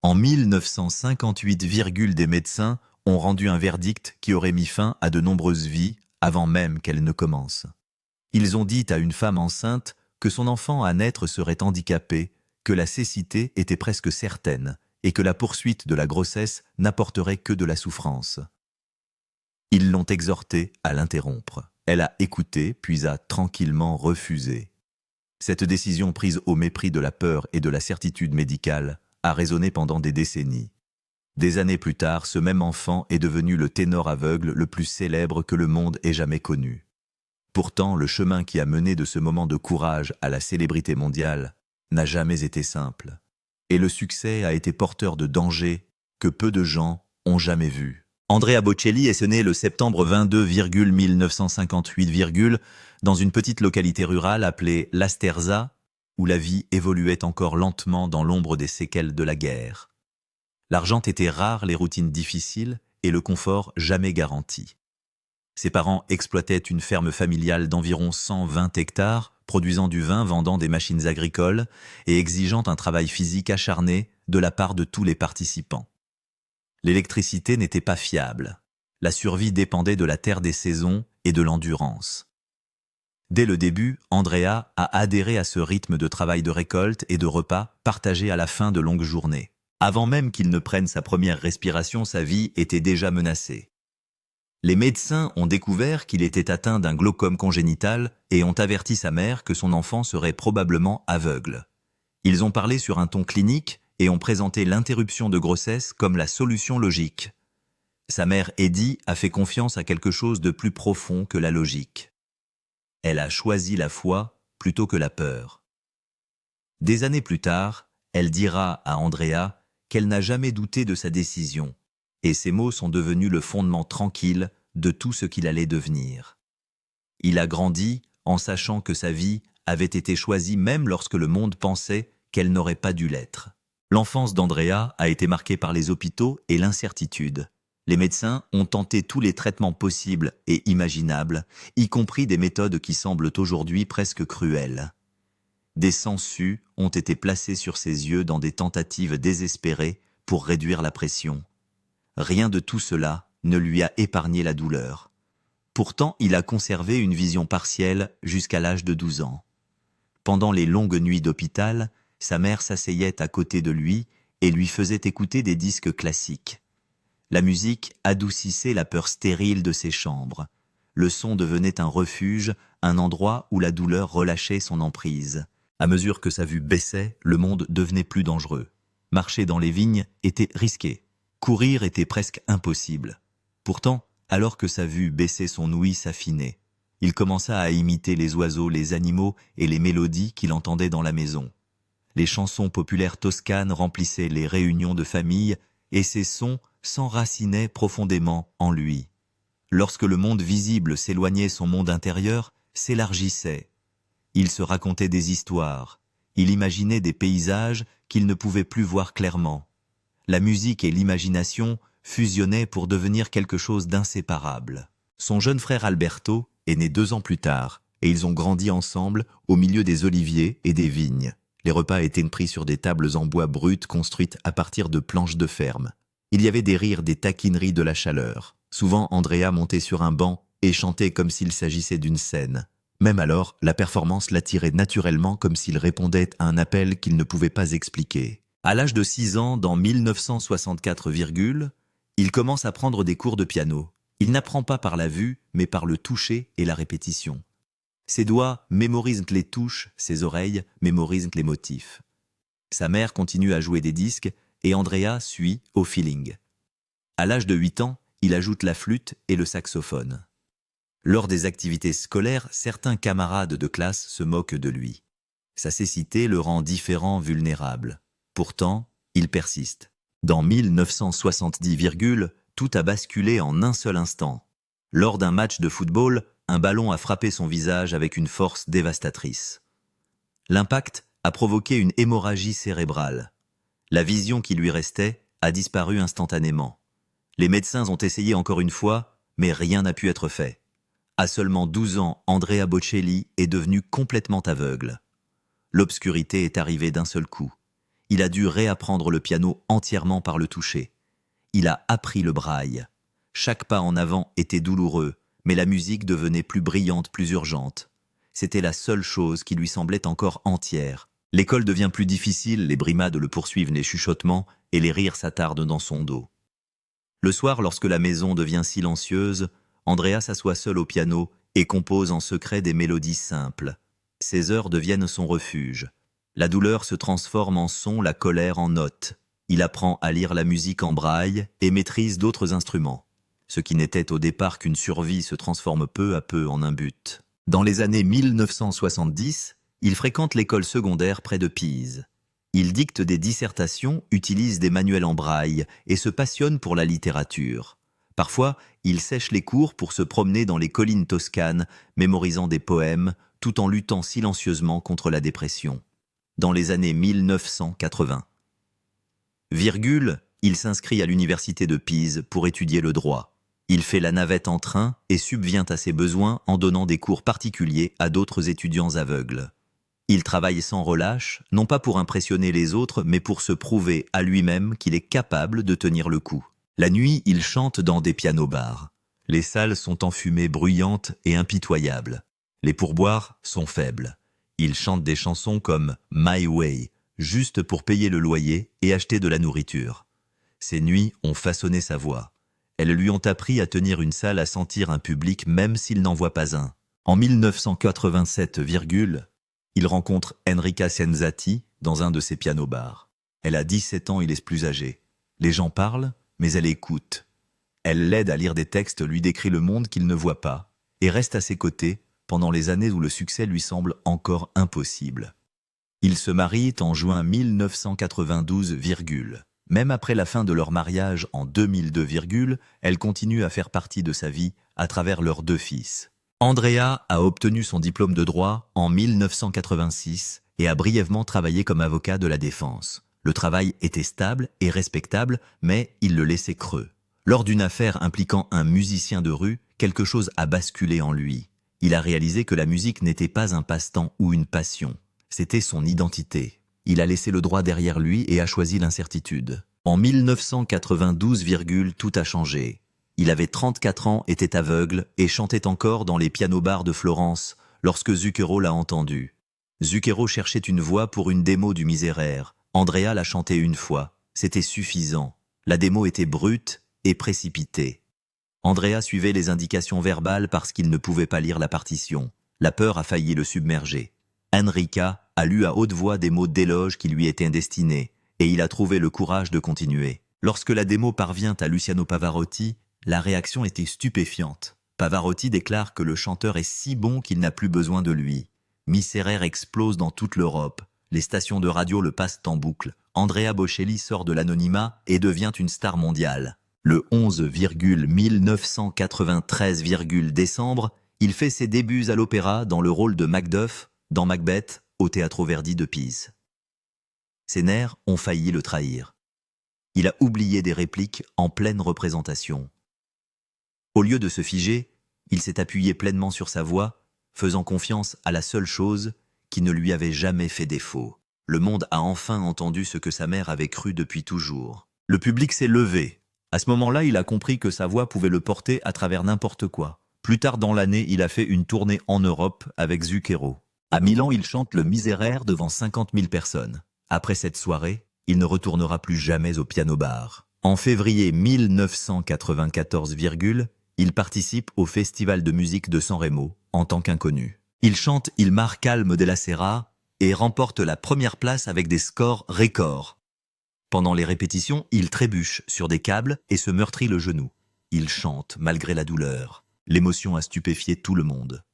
En 1958, des médecins ont rendu un verdict qui aurait mis fin à de nombreuses vies avant même qu'elles ne commencent. Ils ont dit à une femme enceinte que son enfant à naître serait handicapé, que la cécité était presque certaine et que la poursuite de la grossesse n'apporterait que de la souffrance. Ils l'ont exhortée à l'interrompre. Elle a écouté, puis a tranquillement refusé. Cette décision prise au mépris de la peur et de la certitude médicale a résonné pendant des décennies. Des années plus tard, ce même enfant est devenu le ténor aveugle le plus célèbre que le monde ait jamais connu. Pourtant, le chemin qui a mené de ce moment de courage à la célébrité mondiale n'a jamais été simple. Et le succès a été porteur de dangers que peu de gens ont jamais vus. Andrea Bocelli est né le septembre 22, 1958, dans une petite localité rurale appelée L'Asterza, où la vie évoluait encore lentement dans l'ombre des séquelles de la guerre. L'argent était rare, les routines difficiles et le confort jamais garanti. Ses parents exploitaient une ferme familiale d'environ 120 hectares, produisant du vin, vendant des machines agricoles et exigeant un travail physique acharné de la part de tous les participants. L'électricité n'était pas fiable. La survie dépendait de la terre des saisons et de l'endurance. Dès le début, Andrea a adhéré à ce rythme de travail de récolte et de repas partagés à la fin de longues journées. Avant même qu'il ne prenne sa première respiration, sa vie était déjà menacée. Les médecins ont découvert qu'il était atteint d'un glaucome congénital et ont averti sa mère que son enfant serait probablement aveugle. Ils ont parlé sur un ton clinique et ont présenté l'interruption de grossesse comme la solution logique. Sa mère Eddie a fait confiance à quelque chose de plus profond que la logique. Elle a choisi la foi plutôt que la peur. Des années plus tard, elle dira à Andrea qu'elle n'a jamais douté de sa décision, et ces mots sont devenus le fondement tranquille de tout ce qu'il allait devenir. Il a grandi en sachant que sa vie avait été choisie même lorsque le monde pensait qu'elle n'aurait pas dû l'être. L'enfance d'Andrea a été marquée par les hôpitaux et l'incertitude. Les médecins ont tenté tous les traitements possibles et imaginables, y compris des méthodes qui semblent aujourd'hui presque cruelles. Des sangsues ont été placés sur ses yeux dans des tentatives désespérées pour réduire la pression. Rien de tout cela ne lui a épargné la douleur. Pourtant, il a conservé une vision partielle jusqu'à l'âge de 12 ans. Pendant les longues nuits d'hôpital, sa mère s'asseyait à côté de lui et lui faisait écouter des disques classiques. La musique adoucissait la peur stérile de ses chambres. Le son devenait un refuge, un endroit où la douleur relâchait son emprise. À mesure que sa vue baissait, le monde devenait plus dangereux. Marcher dans les vignes était risqué. Courir était presque impossible. Pourtant, alors que sa vue baissait, son ouïe s'affinait. Il commença à imiter les oiseaux, les animaux et les mélodies qu'il entendait dans la maison. Les chansons populaires toscanes remplissaient les réunions de famille et ces sons s'enracinaient profondément en lui. Lorsque le monde visible s'éloignait, son monde intérieur s'élargissait. Il se racontait des histoires. Il imaginait des paysages qu'il ne pouvait plus voir clairement. La musique et l'imagination fusionnaient pour devenir quelque chose d'inséparable. Son jeune frère Alberto est né 2 ans plus tard et ils ont grandi ensemble au milieu des oliviers et des vignes. Les repas étaient pris sur des tables en bois brut construites à partir de planches de ferme. Il y avait des rires, des taquineries, de la chaleur. Souvent, Andrea montait sur un banc et chantait comme s'il s'agissait d'une scène. Même alors, la performance l'attirait naturellement comme s'il répondait à un appel qu'il ne pouvait pas expliquer. À l'âge de 6 ans, dans 1964, il commence à prendre des cours de piano. Il n'apprend pas par la vue, mais par le toucher et la répétition. Ses doigts mémorisent les touches, ses oreilles mémorisent les motifs. Sa mère continue à jouer des disques et Andrea suit au feeling. À l'âge de 8 ans, il ajoute la flûte et le saxophone. Lors des activités scolaires, certains camarades de classe se moquent de lui. Sa cécité le rend différent, vulnérable. Pourtant, il persiste. Dans 1970, tout a basculé en un seul instant. Lors d'un match de football, un ballon a frappé son visage avec une force dévastatrice. L'impact a provoqué une hémorragie cérébrale. La vision qui lui restait a disparu instantanément. Les médecins ont essayé encore une fois, mais rien n'a pu être fait. À seulement 12 ans, Andrea Bocelli est devenu complètement aveugle. L'obscurité est arrivée d'un seul coup. il a dû réapprendre le piano entièrement par le toucher. Il a appris le braille. Chaque pas en avant était douloureux, mais la musique devenait plus brillante, plus urgente. C'était la seule chose qui lui semblait encore entière. L'école devient plus difficile, les brimades le poursuivent, les chuchotements, et les rires s'attardent dans son dos. Le soir, lorsque la maison devient silencieuse, Andrea s'assoit seul au piano et compose en secret des mélodies simples. Ces heures deviennent son refuge. La douleur se transforme en son, la colère en notes. Il apprend à lire la musique en braille et maîtrise d'autres instruments. Ce qui n'était au départ qu'une survie se transforme peu à peu en un but. Dans les années 1970, il fréquente l'école secondaire près de Pise. Il dicte des dissertations, utilise des manuels en braille et se passionne pour la littérature. Parfois, il sèche les cours pour se promener dans les collines toscanes, mémorisant des poèmes, tout en luttant silencieusement contre la dépression. Dans les années 1980. Il s'inscrit à l'université de Pise pour étudier le droit. Il fait la navette en train et subvient à ses besoins en donnant des cours particuliers à d'autres étudiants aveugles. Il travaille sans relâche, non pas pour impressionner les autres, mais pour se prouver à lui-même qu'il est capable de tenir le coup. La nuit, il chante dans des pianos-bars. Les salles sont enfumées, bruyantes et impitoyables. Les pourboires sont faibles. Il chante des chansons comme « My Way », juste pour payer le loyer et acheter de la nourriture. Ces nuits ont façonné sa voix. Elles lui ont appris à tenir une salle, à sentir un public même s'il n'en voit pas un. En 1987, il rencontre Enrica Senzati dans un de ses pianos-bars. Elle a 17 ans, il est plus âgé. Les gens parlent, mais elle écoute. Elle l'aide à lire des textes, lui décrit le monde qu'il ne voit pas, et reste à ses côtés pendant les années où le succès lui semble encore impossible. Ils se marient en juin 1992, Même après la fin de leur mariage en 2002, elle continue à faire partie de sa vie à travers leurs 2 fils. Andrea a obtenu son diplôme de droit en 1986 et a brièvement travaillé comme avocat de la défense. Le travail était stable et respectable, mais il le laissait creux. Lors d'une affaire impliquant un musicien de rue, quelque chose a basculé en lui. Il a réalisé que la musique n'était pas un passe-temps ou une passion. C'était son identité. Il a laissé le droit derrière lui et a choisi l'incertitude. En 1992, tout a changé. Il avait 34 ans, était aveugle et chantait encore dans les pianos-bars de Florence lorsque Zucchero l'a entendu. Zucchero cherchait une voix pour une démo du Miséraire. Andrea l'a chanté une fois. C'était suffisant. La démo était brute et précipitée. Andrea suivait les indications verbales parce qu'il ne pouvait pas lire la partition. La peur a failli le submerger. Enrica a lu à haute voix des mots d'éloge qui lui étaient destinés et il a trouvé le courage de continuer. Lorsque la démo parvient à Luciano Pavarotti, la réaction était stupéfiante. Pavarotti déclare que le chanteur est si bon qu'il n'a plus besoin de lui. Miserere explose dans toute l'Europe. Les stations de radio le passent en boucle. Andrea Bocelli sort de l'anonymat et devient une star mondiale. Le 1993 décembre, il fait ses débuts à l'opéra dans le rôle de Macduff dans Macbeth au Teatro Verdi de Pise. Ses nerfs ont failli le trahir. Il a oublié des répliques en pleine représentation. Au lieu de se figer, il s'est appuyé pleinement sur sa voix, faisant confiance à la seule chose qui ne lui avait jamais fait défaut. Le monde a enfin entendu ce que sa mère avait cru depuis toujours. Le public s'est levé. À ce moment-là, il a compris que sa voix pouvait le porter à travers n'importe quoi. Plus tard dans l'année, il a fait une tournée en Europe avec Zucchero. À Milan, il chante le Miséraire devant 50 000 personnes. Après cette soirée, il ne retournera plus jamais au piano-bar. En février 1994, il participe au Festival de musique de San Remo en tant qu'inconnu. Il chante Il Mar Calme della Sera et remporte la première place avec des scores records. Pendant les répétitions, il trébuche sur des câbles et se meurtrit le genou. Il chante malgré la douleur. L'émotion a stupéfié tout le monde.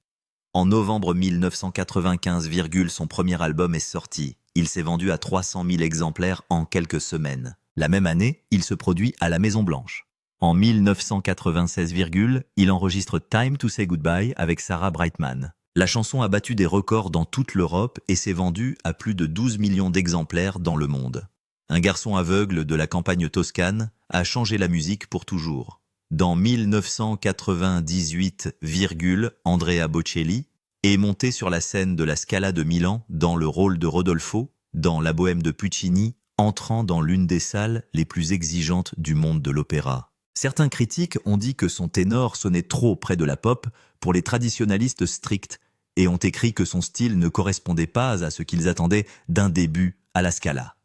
En novembre 1995, son premier album est sorti. Il s'est vendu à 300 000 exemplaires en quelques semaines. La même année, il se produit à la Maison-Blanche. En 1996, il enregistre Time to Say Goodbye avec Sarah Brightman. La chanson a battu des records dans toute l'Europe et s'est vendue à plus de 12 millions d'exemplaires dans le monde. Un garçon aveugle de la campagne toscane a changé la musique pour toujours. Dans 1998, Andrea Bocelli est monté sur la scène de la Scala de Milan dans le rôle de Rodolfo, dans La Bohème de Puccini, entrant dans l'une des salles les plus exigeantes du monde de l'opéra. Certains critiques ont dit que son ténor sonnait trop près de la pop pour les traditionalistes stricts et ont écrit que son style ne correspondait pas à ce qu'ils attendaient d'un début à la Scala.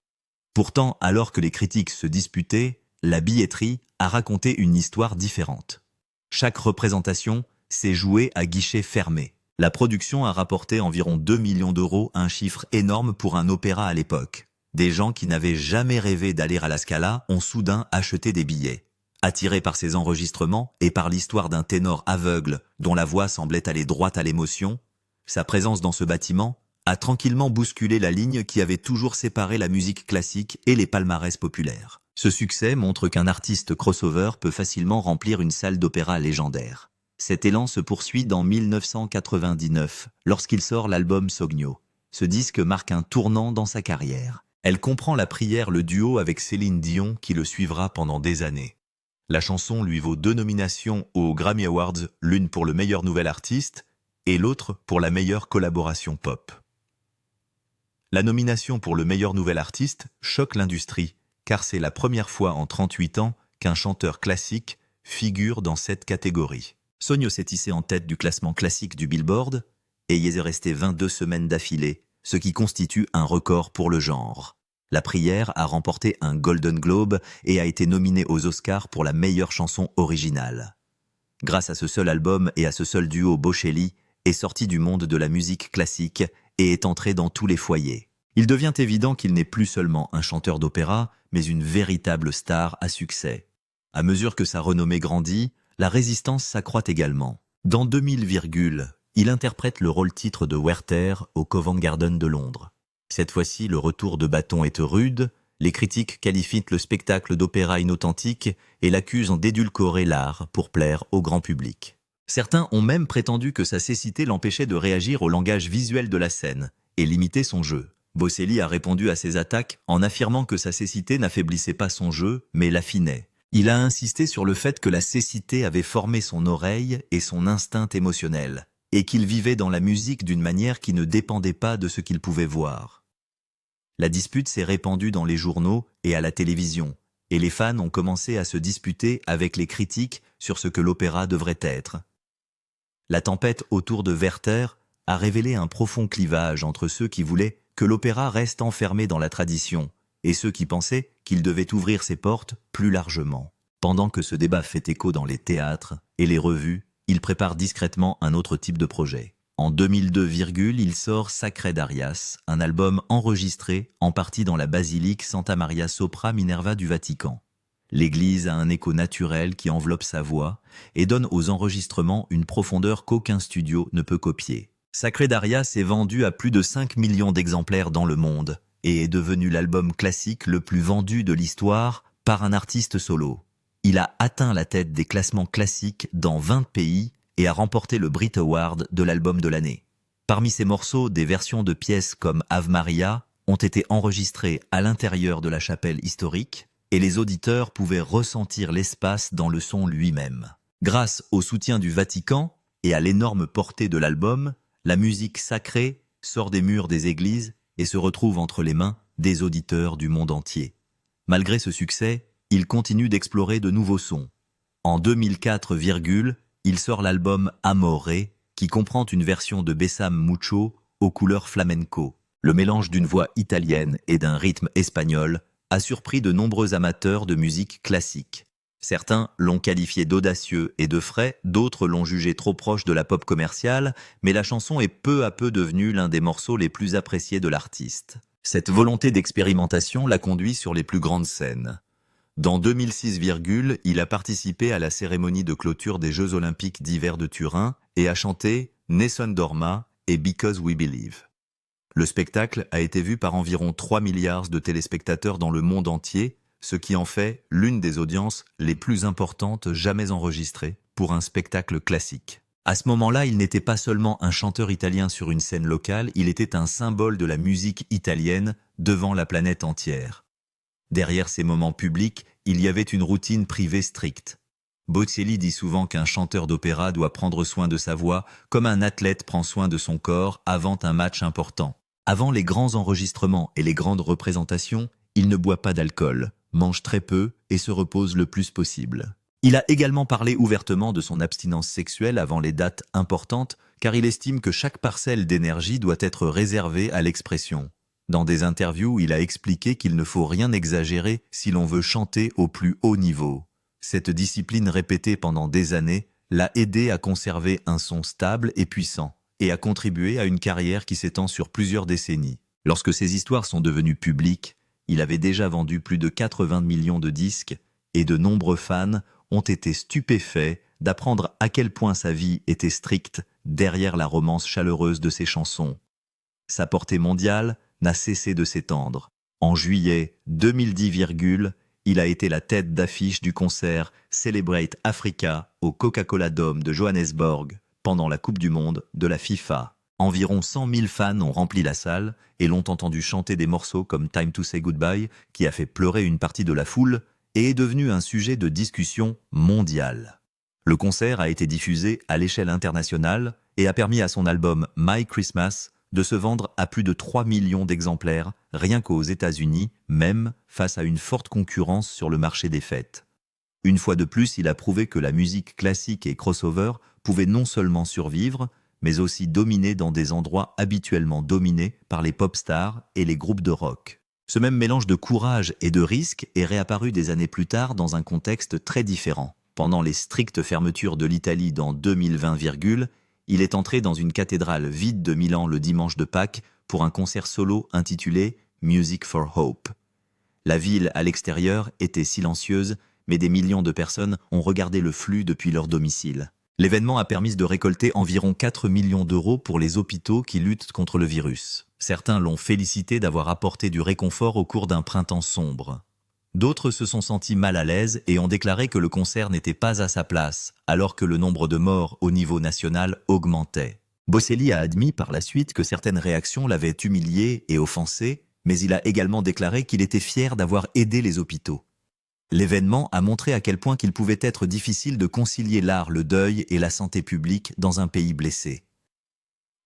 Pourtant, alors que les critiques se disputaient, la billetterie a raconté une histoire différente. Chaque représentation s'est jouée à guichet fermé. La production a rapporté environ 2 millions d'euros, un chiffre énorme pour un opéra à l'époque. Des gens qui n'avaient jamais rêvé d'aller à la Scala ont soudain acheté des billets. Attirés par ces enregistrements et par l'histoire d'un ténor aveugle dont la voix semblait aller droit à l'émotion, sa présence dans ce bâtiment a tranquillement bousculé la ligne qui avait toujours séparé la musique classique et les palmarès populaires. Ce succès montre qu'un artiste crossover peut facilement remplir une salle d'opéra légendaire. Cet élan se poursuit dans 1999, lorsqu'il sort l'album Sogno. Ce disque marque un tournant dans sa carrière. Elle comprend la prière, le duo avec Céline Dion qui le suivra pendant des années. La chanson lui vaut 2 nominations aux Grammy Awards, l'une pour le meilleur nouvel artiste et l'autre pour la meilleure collaboration pop. La nomination pour le meilleur nouvel artiste choque l'industrie, car c'est la première fois en 38 ans qu'un chanteur classique figure dans cette catégorie. Sogno s'est hissé en tête du classement classique du Billboard et y est resté 22 semaines d'affilée, ce qui constitue un record pour le genre. La prière a remporté un Golden Globe et a été nominée aux Oscars pour la meilleure chanson originale. Grâce à ce seul album et à ce seul duo, Bocelli est sorti du monde de la musique classique et est entré dans tous les foyers. Il devient évident qu'il n'est plus seulement un chanteur d'opéra, mais une véritable star à succès. À mesure que sa renommée grandit, la résistance s'accroît également. Dans 2000, il interprète le rôle-titre de Werther au Covent Garden de Londres. Cette fois-ci, le retour de bâton est rude, les critiques qualifient le spectacle d'opéra inauthentique et l'accusent d'édulcorer l'art pour plaire au grand public. Certains ont même prétendu que sa cécité l'empêchait de réagir au langage visuel de la scène et limiter son jeu. Bocelli a répondu à ces attaques en affirmant que sa cécité n'affaiblissait pas son jeu, mais l'affinait. Il a insisté sur le fait que la cécité avait formé son oreille et son instinct émotionnel, et qu'il vivait dans la musique d'une manière qui ne dépendait pas de ce qu'il pouvait voir. La dispute s'est répandue dans les journaux et à la télévision, et les fans ont commencé à se disputer avec les critiques sur ce que l'opéra devrait être. La tempête autour de Werther a révélé un profond clivage entre ceux qui voulaient que l'opéra reste enfermé dans la tradition et ceux qui pensaient qu'il devait ouvrir ses portes plus largement. Pendant que ce débat fait écho dans les théâtres et les revues, il prépare discrètement un autre type de projet. En 2002, il sort Sacred Arias, un album enregistré en partie dans la basilique Santa Maria Sopra Minerva du Vatican. L'église a un écho naturel qui enveloppe sa voix et donne aux enregistrements une profondeur qu'aucun studio ne peut copier. Sacred Arias est vendu à plus de 5 millions d'exemplaires dans le monde et est devenu l'album classique le plus vendu de l'histoire par un artiste solo. Il a atteint la tête des classements classiques dans 20 pays et a remporté le Brit Award de l'album de l'année. Parmi ces morceaux, des versions de pièces comme Ave Maria ont été enregistrées à l'intérieur de la chapelle historique et les auditeurs pouvaient ressentir l'espace dans le son lui-même. Grâce au soutien du Vatican et à l'énorme portée de l'album, la musique sacrée sort des murs des églises et se retrouve entre les mains des auditeurs du monde entier. Malgré ce succès, il continue d'explorer de nouveaux sons. En 2004, il sort l'album Amore, qui comprend une version de Bésame Mucho aux couleurs flamenco. Le mélange d'une voix italienne et d'un rythme espagnol a surpris de nombreux amateurs de musique classique. Certains l'ont qualifié d'audacieux et de frais, d'autres l'ont jugé trop proche de la pop commerciale, mais la chanson est peu à peu devenue l'un des morceaux les plus appréciés de l'artiste. Cette volonté d'expérimentation l'a conduit sur les plus grandes scènes. Dans 2006, il a participé à la cérémonie de clôture des Jeux Olympiques d'hiver de Turin et a chanté Nessun Dorma et Because We Believe. Le spectacle a été vu par environ 3 milliards de téléspectateurs dans le monde entier, ce qui en fait l'une des audiences les plus importantes jamais enregistrées pour un spectacle classique. À ce moment-là, il n'était pas seulement un chanteur italien sur une scène locale, il était un symbole de la musique italienne devant la planète entière. Derrière ces moments publics, il y avait une routine privée stricte. Bocelli dit souvent qu'un chanteur d'opéra doit prendre soin de sa voix comme un athlète prend soin de son corps avant un match important. Avant les grands enregistrements et les grandes représentations, Il ne boit pas d'alcool, mange très peu et se repose le plus possible. Il a également parlé ouvertement de son abstinence sexuelle avant les dates importantes, car il estime que chaque parcelle d'énergie doit être réservée à l'expression. Dans des interviews, il a expliqué qu'il ne faut rien exagérer si l'on veut chanter au plus haut niveau. Cette discipline répétée pendant des années l'a aidé à conserver un son stable et puissant, et a contribué à une carrière qui s'étend sur plusieurs décennies. Lorsque ces histoires sont devenues publiques, il avait déjà vendu plus de 80 millions de disques, et de nombreux fans ont été stupéfaits d'apprendre à quel point sa vie était stricte derrière la romance chaleureuse de ses chansons. Sa portée mondiale n'a cessé de s'étendre. En juillet 2010, il a été la tête d'affiche du concert Celebrate Africa au Coca-Cola Dome de Johannesburg pendant la Coupe du Monde de la FIFA. Environ 100 000 fans ont rempli la salle et l'ont entendu chanter des morceaux comme Time to Say Goodbye, qui a fait pleurer une partie de la foule et est devenu un sujet de discussion mondial. Le concert a été diffusé à l'échelle internationale et a permis à son album My Christmas de se vendre à plus de 3 millions d'exemplaires, rien qu'aux États-Unis, même face à une forte concurrence sur le marché des fêtes. Une fois de plus, il a prouvé que la musique classique et crossover pouvaient non seulement survivre, mais aussi dominer dans des endroits habituellement dominés par les pop stars et les groupes de rock. Ce même mélange de courage et de risque est réapparu des années plus tard dans un contexte très différent. Pendant les strictes fermetures de l'Italie dans 2020, il est entré dans une cathédrale vide de Milan le dimanche de Pâques pour un concert solo intitulé Music for Hope. La ville à l'extérieur était silencieuse, mais des millions de personnes ont regardé le flux depuis leur domicile. L'événement a permis de récolter environ 4 millions d'euros pour les hôpitaux qui luttent contre le virus. Certains l'ont félicité d'avoir apporté du réconfort au cours d'un printemps sombre. D'autres se sont sentis mal à l'aise et ont déclaré que le concert n'était pas à sa place, alors que le nombre de morts au niveau national augmentait. Bocelli a admis par la suite que certaines réactions l'avaient humilié et offensé, mais il a également déclaré qu'il était fier d'avoir aidé les hôpitaux. L'événement a montré à quel point qu'il pouvait être difficile de concilier l'art, le deuil et la santé publique dans un pays blessé.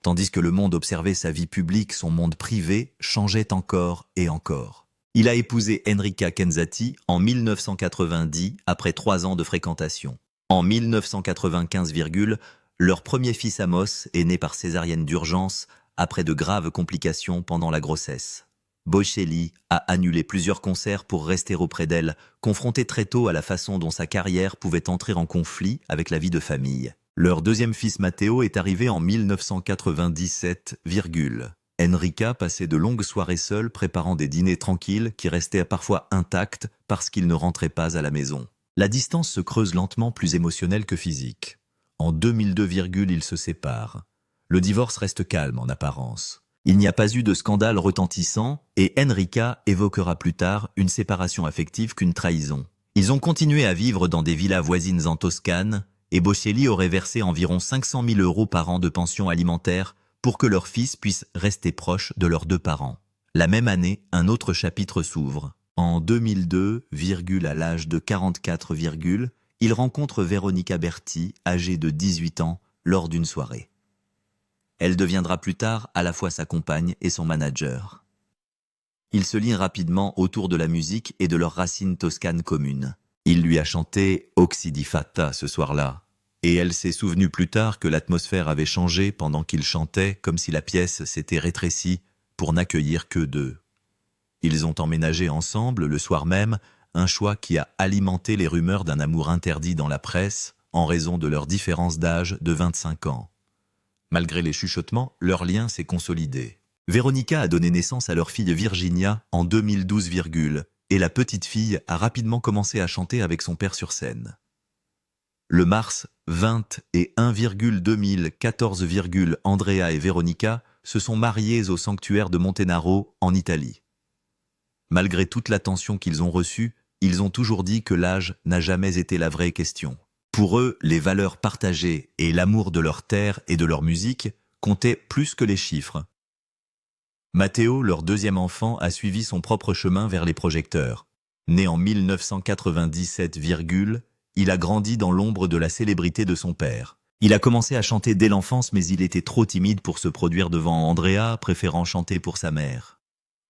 Tandis que le monde observait sa vie publique, son monde privé changeait encore et encore. Il a épousé Enrica Kenzati en 1990 après 3 ans de fréquentation. En 1995, leur premier fils Amos est né par césarienne d'urgence après de graves complications pendant la grossesse. Bocelli a annulé plusieurs concerts pour rester auprès d'elle, confronté très tôt à la façon dont sa carrière pouvait entrer en conflit avec la vie de famille. Leur deuxième fils Matteo est arrivé en 1997, Enrica passait de longues soirées seule préparant des dîners tranquilles qui restaient parfois intacts parce qu'il ne rentrait pas à la maison. La distance se creuse lentement, plus émotionnelle que physique. En 2002, ils se séparent. Le divorce reste calme en apparence. Il n'y a pas eu de scandale retentissant et Enrica évoquera plus tard une séparation affective qu'une trahison. Ils ont continué à vivre dans des villas voisines en Toscane et Bocelli aurait versé environ 500 000 € par an de pension alimentaire pour que leur fils puisse rester proche de leurs 2 parents. La même année, un autre chapitre s'ouvre. En 2002, à l'âge de 44, il rencontre Veronica Berti, âgée de 18 ans, lors d'une soirée. Elle deviendra plus tard à la fois sa compagne et son manager. Ils se lient rapidement autour de la musique et de leurs racines toscanes communes. Il lui a chanté « Oxy di Fata » ce soir-là, et elle s'est souvenue plus tard que l'atmosphère avait changé pendant qu'il chantait, comme si la pièce s'était rétrécie pour n'accueillir que 2. Ils ont emménagé ensemble le soir même, un choix qui a alimenté les rumeurs d'un amour interdit dans la presse en raison de leur différence d'âge de 25 ans. Malgré les chuchotements, leur lien s'est consolidé. Veronica a donné naissance à leur fille Virginia en 2012, et la petite fille a rapidement commencé à chanter avec son père sur scène. Le mars 20 et 2014, Andrea et Veronica se sont mariés au sanctuaire de Montenaro en Italie. Malgré toute l'attention qu'ils ont reçue, ils ont toujours dit que l'âge n'a jamais été la vraie question. Pour eux, les valeurs partagées et l'amour de leur terre et de leur musique comptaient plus que les chiffres. Matteo, leur deuxième enfant, a suivi son propre chemin vers les projecteurs. Né en 1997, il a grandi dans l'ombre de la célébrité de son père. Il a commencé à chanter dès l'enfance, mais il était trop timide pour se produire devant Andrea, préférant chanter pour sa mère.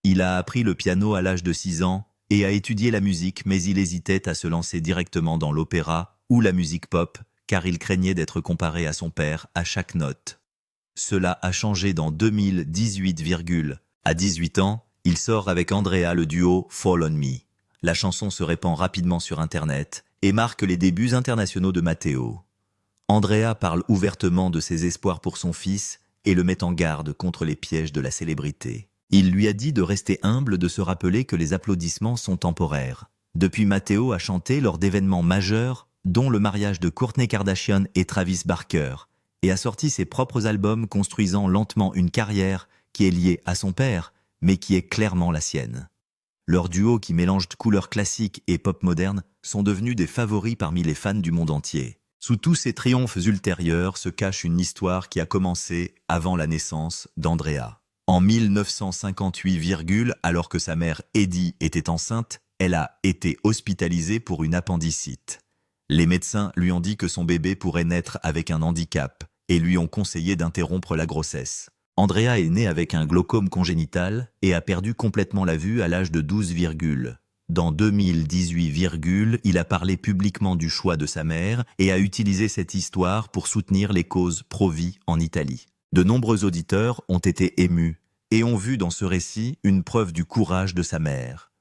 Il a appris le piano à l'âge de 6 ans et a étudié la musique, mais il hésitait à se lancer directement dans l'opéra ou la musique pop, car il craignait d'être comparé à son père à chaque note. Cela a changé dans 2018, à 18 ans, il sort avec Andrea le duo Fall on Me. La chanson se répand rapidement sur Internet et marque les débuts internationaux de Matteo. Andrea parle ouvertement de ses espoirs pour son fils et le met en garde contre les pièges de la célébrité. Il lui a dit de rester humble, de se rappeler que les applaudissements sont temporaires. Depuis, Matteo a chanté lors d'événements majeurs, dont le mariage de Kourtney Kardashian et Travis Barker, et a sorti ses propres albums construisant lentement une carrière qui est liée à son père, mais qui est clairement la sienne. Leurs duos qui mélangent couleurs classiques et pop moderne sont devenus des favoris parmi les fans du monde entier. Sous tous ces triomphes ultérieurs se cache une histoire qui a commencé avant la naissance d'Andrea. En 1958, alors que sa mère Eddie était enceinte, elle a été hospitalisée pour une appendicite. Les médecins lui ont dit que son bébé pourrait naître avec un handicap et lui ont conseillé d'interrompre la grossesse. Andrea est née avec un glaucome congénital et a perdu complètement la vue à l'âge de 12. Dans 2018, il a parlé publiquement du choix de sa mère et a utilisé cette histoire pour soutenir les causes pro-vie en Italie. De nombreux auditeurs ont été émus et ont vu dans ce récit une preuve du courage de sa mère.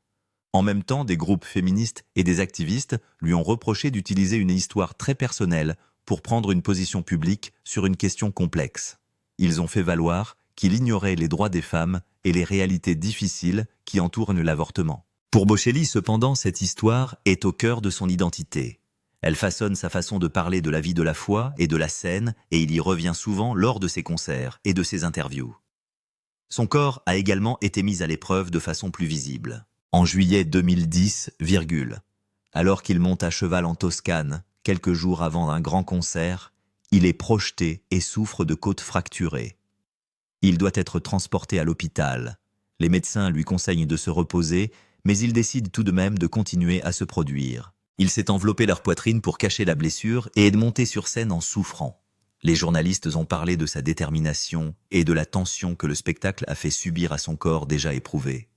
En même temps, des groupes féministes et des activistes lui ont reproché d'utiliser une histoire très personnelle pour prendre une position publique sur une question complexe. Ils ont fait valoir qu'il ignorait les droits des femmes et les réalités difficiles qui entourent l'avortement. Pour Bocelli, cependant, cette histoire est au cœur de son identité. Elle façonne sa façon de parler de la vie de la foi et de la scène, et il y revient souvent lors de ses concerts et de ses interviews. Son corps a également été mis à l'épreuve de façon plus visible. En juillet 2010, alors qu'il monte à cheval en Toscane, quelques jours avant un grand concert, il est projeté et souffre de côtes fracturées. Il doit être transporté à l'hôpital. Les médecins lui conseillent de se reposer, mais il décide tout de même de continuer à se produire. Il s'est enveloppé leur poitrine pour cacher la blessure et est monté sur scène en souffrant. Les journalistes ont parlé de sa détermination et de la tension que le spectacle a fait subir à son corps déjà éprouvé.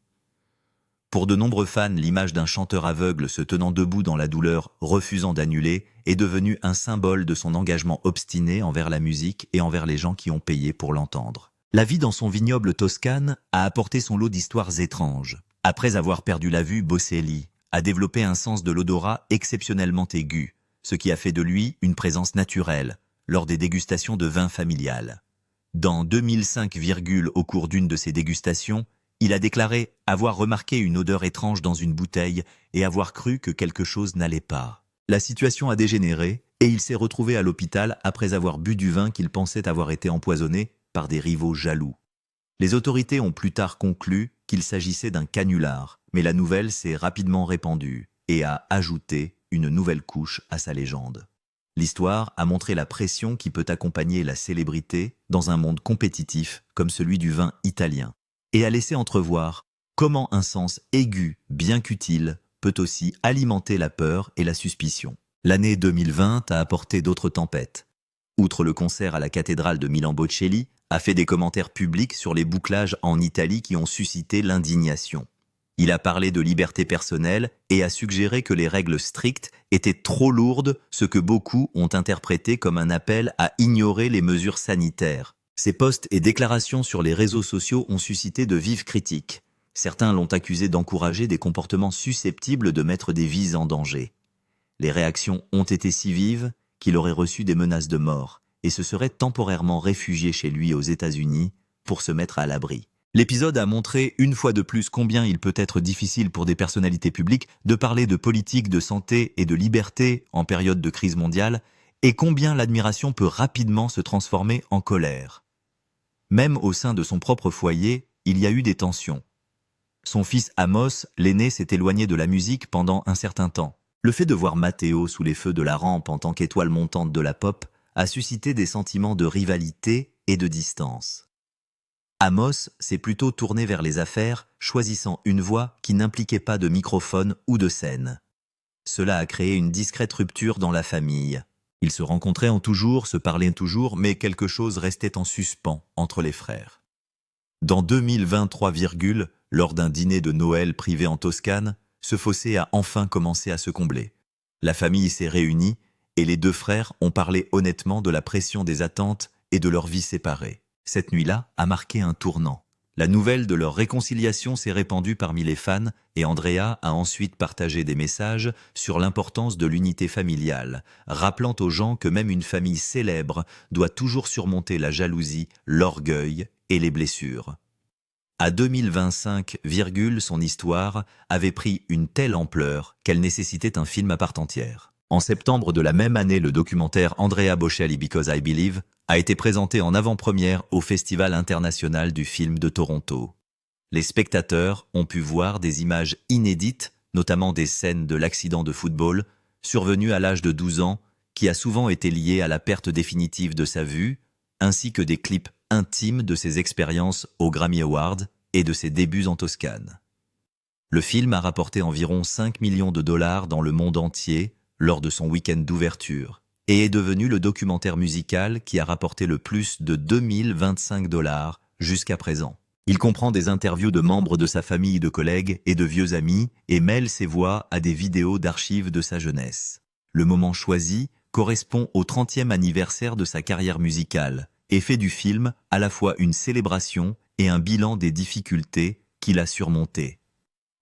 Pour de nombreux fans, l'image d'un chanteur aveugle se tenant debout dans la douleur, refusant d'annuler, est devenue un symbole de son engagement obstiné envers la musique et envers les gens qui ont payé pour l'entendre. La vie dans son vignoble Toscane a apporté son lot d'histoires étranges. Après avoir perdu la vue, Bocelli a développé un sens de l'odorat exceptionnellement aigu, ce qui a fait de lui une présence naturelle lors des dégustations de vin familiales. Dans 2005, au cours d'une de ses dégustations, il a déclaré avoir remarqué une odeur étrange dans une bouteille et avoir cru que quelque chose n'allait pas. La situation a dégénéré et il s'est retrouvé à l'hôpital après avoir bu du vin qu'il pensait avoir été empoisonné par des rivaux jaloux. Les autorités ont plus tard conclu qu'il s'agissait d'un canular, mais la nouvelle s'est rapidement répandue et a ajouté une nouvelle couche à sa légende. L'histoire a montré la pression qui peut accompagner la célébrité dans un monde compétitif comme celui du vin italien, et a laissé entrevoir comment un sens aigu, bien qu'utile, peut aussi alimenter la peur et la suspicion. L'année 2020 a apporté d'autres tempêtes. Outre le concert à la cathédrale de Milan, Bocelli a fait des commentaires publics sur les bouclages en Italie qui ont suscité l'indignation. Il a parlé de liberté personnelle et a suggéré que les règles strictes étaient trop lourdes, ce que beaucoup ont interprété comme un appel à ignorer les mesures sanitaires. Ses posts et déclarations sur les réseaux sociaux ont suscité de vives critiques. Certains l'ont accusé d'encourager des comportements susceptibles de mettre des vies en danger. Les réactions ont été si vives qu'il aurait reçu des menaces de mort et se serait temporairement réfugié chez lui aux États-Unis pour se mettre à l'abri. L'épisode a montré une fois de plus combien il peut être difficile pour des personnalités publiques de parler de politique, de santé et de liberté en période de crise mondiale, et combien l'admiration peut rapidement se transformer en colère. Même au sein de son propre foyer, il y a eu des tensions. Son fils Amos, l'aîné, s'est éloigné de la musique pendant un certain temps. Le fait de voir Matteo sous les feux de la rampe en tant qu'étoile montante de la pop a suscité des sentiments de rivalité et de distance. Amos s'est plutôt tourné vers les affaires, choisissant une voie qui n'impliquait pas de microphone ou de scène. Cela a créé une discrète rupture dans la famille. Ils se rencontraient en toujours, se parlaient toujours, mais quelque chose restait en suspens entre les frères. Dans 2023, lors d'un dîner de Noël privé en Toscane, ce fossé a enfin commencé à se combler. La famille s'est réunie et les deux frères ont parlé honnêtement de la pression des attentes et de leur vie séparée. Cette nuit-là a marqué un tournant. La nouvelle de leur réconciliation s'est répandue parmi les fans et Andrea a ensuite partagé des messages sur l'importance de l'unité familiale, rappelant aux gens que même une famille célèbre doit toujours surmonter la jalousie, l'orgueil et les blessures. À 2025, son histoire avait pris une telle ampleur qu'elle nécessitait un film à part entière. En septembre de la même année, le documentaire Andrea Bocelli Because I Believe a été présenté en avant-première au Festival international du film de Toronto. Les spectateurs ont pu voir des images inédites, notamment des scènes de l'accident de football, survenu à l'âge de 12 ans, qui a souvent été lié à la perte définitive de sa vue, ainsi que des clips intimes de ses expériences aux Grammy Awards et de ses débuts en Toscane. Le film a rapporté environ 5 millions de dollars dans le monde entier lors de son week-end d'ouverture et est devenu le documentaire musical qui a rapporté le plus de 2025 dollars jusqu'à présent. Il comprend des interviews de membres de sa famille, de collègues et de vieux amis et mêle ses voix à des vidéos d'archives de sa jeunesse. Le moment choisi correspond au 30e anniversaire de sa carrière musicale et fait du film à la fois une célébration et un bilan des difficultés qu'il a surmontées.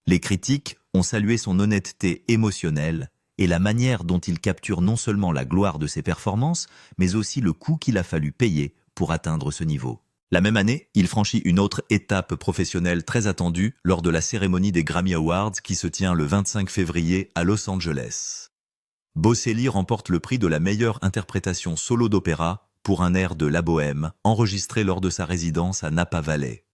Les critiques ont salué son honnêteté émotionnelle et la manière dont il capture non seulement la gloire de ses performances, mais aussi le coût qu'il a fallu payer pour atteindre ce niveau. La même année, il franchit une autre étape professionnelle très attendue lors de la cérémonie des Grammy Awards qui se tient le 25 février à Los Angeles. Bocelli remporte le prix de la meilleure interprétation solo d'opéra pour un air de La Bohème, enregistré lors de sa résidence à Napa Valley.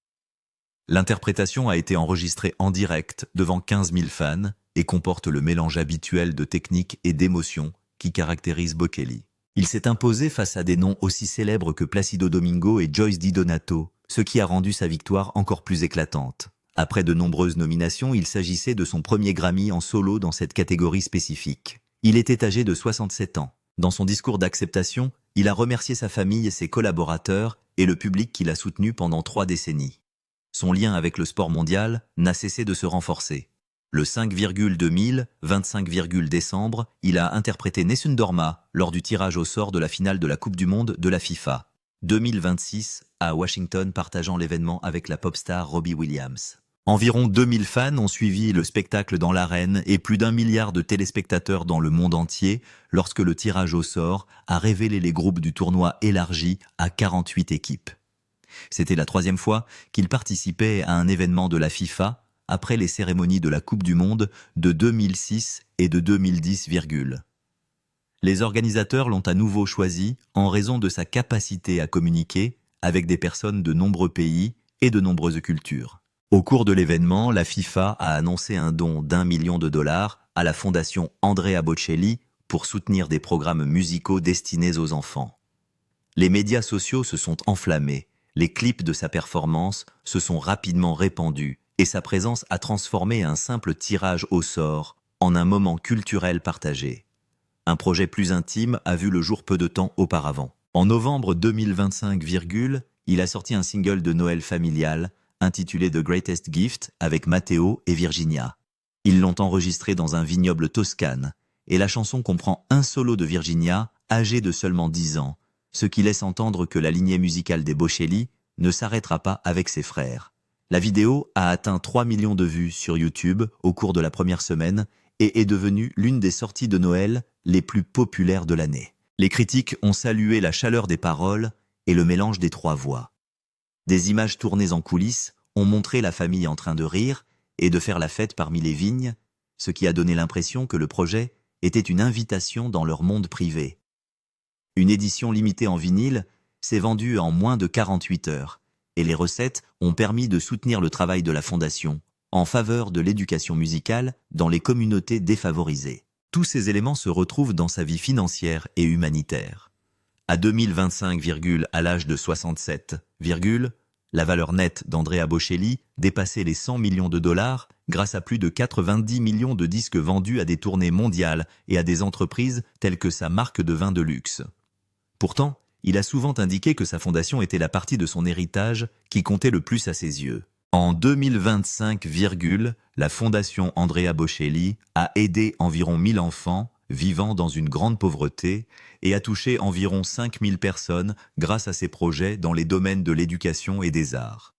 L'interprétation a été enregistrée en direct devant 15 000 fans et comporte le mélange habituel de technique et d'émotion qui caractérise Bocelli. Il s'est imposé face à des noms aussi célèbres que Placido Domingo et Joyce DiDonato, ce qui a rendu sa victoire encore plus éclatante. Après de nombreuses nominations, il s'agissait de son premier Grammy en solo dans cette catégorie spécifique. Il était âgé de 67 ans. Dans son discours d'acceptation, il a remercié sa famille, ses collaborateurs et le public qui l'a soutenu pendant 3 décennies. Son lien avec le sport mondial n'a cessé de se renforcer. Le 5,2000, 25 décembre, il a interprété Nessun Dorma lors du tirage au sort de la finale de la Coupe du Monde de la FIFA. 2026, à Washington, partageant l'événement avec la pop star Robbie Williams. Environ 2000 fans ont suivi le spectacle dans l'arène et plus d'1 milliard de téléspectateurs dans le monde entier lorsque le tirage au sort a révélé les groupes du tournoi élargi à 48 équipes. C'était la 3e fois qu'il participait à un événement de la FIFA après les cérémonies de la Coupe du Monde de 2006 et de 2010. Les organisateurs l'ont à nouveau choisi en raison de sa capacité à communiquer avec des personnes de nombreux pays et de nombreuses cultures. Au cours de l'événement, la FIFA a annoncé un don d'1 million de dollars à la fondation Andrea Bocelli pour soutenir des programmes musicaux destinés aux enfants. Les médias sociaux se sont enflammés, les clips de sa performance se sont rapidement répandus et sa présence a transformé un simple tirage au sort en un moment culturel partagé. Un projet plus intime a vu le jour peu de temps auparavant. En novembre 2025, il a sorti un single de Noël familial intitulé The Greatest Gift avec Matteo et Virginia. Ils l'ont enregistré dans un vignoble toscane et la chanson comprend un solo de Virginia, âgée de seulement 10 ans, ce qui laisse entendre que la lignée musicale des Bocelli ne s'arrêtera pas avec ses frères. La vidéo a atteint 3 millions de vues sur YouTube au cours de la première semaine et est devenue l'une des sorties de Noël les plus populaires de l'année. Les critiques ont salué la chaleur des paroles et le mélange des 3 voix. Des images tournées en coulisses ont montré la famille en train de rire et de faire la fête parmi les vignes, ce qui a donné l'impression que le projet était une invitation dans leur monde privé. Une édition limitée en vinyle s'est vendue en moins de 48 heures. Et les recettes ont permis de soutenir le travail de la Fondation en faveur de l'éducation musicale dans les communautés défavorisées. Tous ces éléments se retrouvent dans sa vie financière et humanitaire. À 2025, à l'âge de 67, la valeur nette d'Andrea Bocelli dépassait les 100 millions de dollars grâce à plus de 90 millions de disques vendus à des tournées mondiales et à des entreprises telles que sa marque de vin de luxe. Pourtant, il a souvent indiqué que sa fondation était la partie de son héritage qui comptait le plus à ses yeux. En 2025, la Fondation Andrea Bocelli a aidé environ 1000 enfants vivant dans une grande pauvreté et a touché environ 5000 personnes grâce à ses projets dans les domaines de l'éducation et des arts.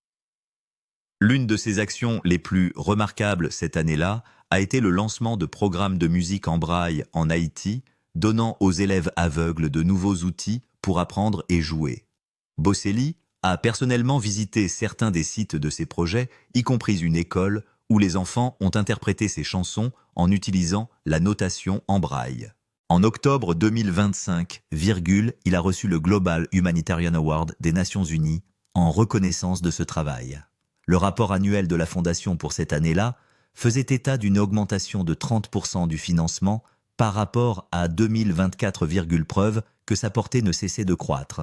L'une de ses actions les plus remarquables cette année-là a été le lancement de programmes de musique en braille en Haïti, donnant aux élèves aveugles de nouveaux outils pour apprendre et jouer. Bocelli a personnellement visité certains des sites de ses projets, y compris une école où les enfants ont interprété ses chansons en utilisant la notation en braille. En octobre 2025, il a reçu le Global Humanitarian Award des Nations Unies en reconnaissance de ce travail. Le rapport annuel de la Fondation pour cette année-là faisait état d'une augmentation de 30% du financement par rapport à 2024, preuve que sa portée ne cessait de croître.